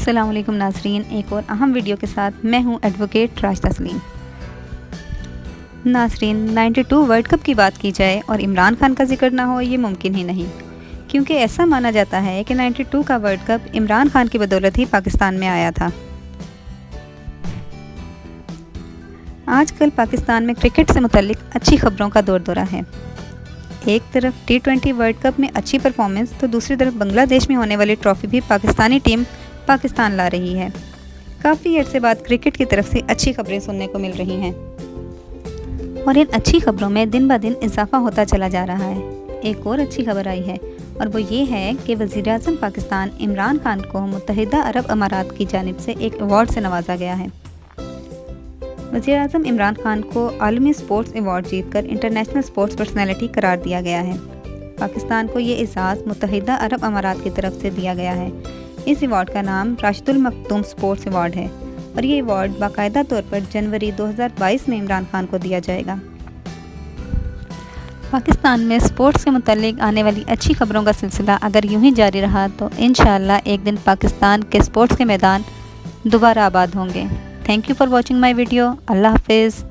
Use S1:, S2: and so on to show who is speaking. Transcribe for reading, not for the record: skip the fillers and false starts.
S1: السلام علیکم ناظرین، ایک اور اہم ویڈیو کے ساتھ میں ہوں ایڈوکیٹ راشدہ سلیم۔ ناظرین، 92 ورلڈ کپ کی بات کی جائے اور عمران خان کا ذکر نہ ہو یہ ممکن ہی نہیں، کیونکہ ایسا مانا جاتا ہے کہ 92 کا ورلڈ کپ عمران خان کی بدولت ہی پاکستان میں آیا تھا۔ آج کل پاکستان میں کرکٹ سے متعلق اچھی خبروں کا دور دورہ ہے۔ ایک طرف T20 ورلڈ کپ میں اچھی پرفارمنس تو دوسری طرف بنگلہ دیش میں ہونے والی ٹرافی بھی پاکستانی ٹیم پاکستان لا رہی ہے۔ کافی عرصے بعد کرکٹ کی طرف سے اچھی خبریں سننے کو مل رہی ہیں، اور ان اچھی خبروں میں دن بہ دن اضافہ ہوتا چلا جا رہا ہے۔ ایک اور اچھی خبر آئی ہے اور وہ یہ ہے کہ وزیر اعظم پاکستان عمران خان کو متحدہ عرب امارات کی جانب سے ایک ایوارڈ سے نوازا گیا ہے۔ وزیر اعظم عمران خان کو عالمی سپورٹس ایوارڈ جیت کر انٹرنیشنل سپورٹس پرسنالٹی قرار دیا گیا ہے۔ پاکستان کو یہ اعزاز متحدہ عرب امارات کی طرف سے دیا گیا ہے۔ اس ایوارڈ کا نام راشد المکتوم سپورٹس ایوارڈ ہے، اور یہ ایوارڈ باقاعدہ طور پر جنوری 2022 میں عمران خان کو دیا جائے گا۔ پاکستان میں سپورٹس سے متعلق آنے والی اچھی خبروں کا سلسلہ اگر یوں ہی جاری رہا تو انشاءاللہ ایک دن پاکستان کے سپورٹس کے میدان دوبارہ آباد ہوں گے۔ Thank you for watching my video. اللہ حافظ۔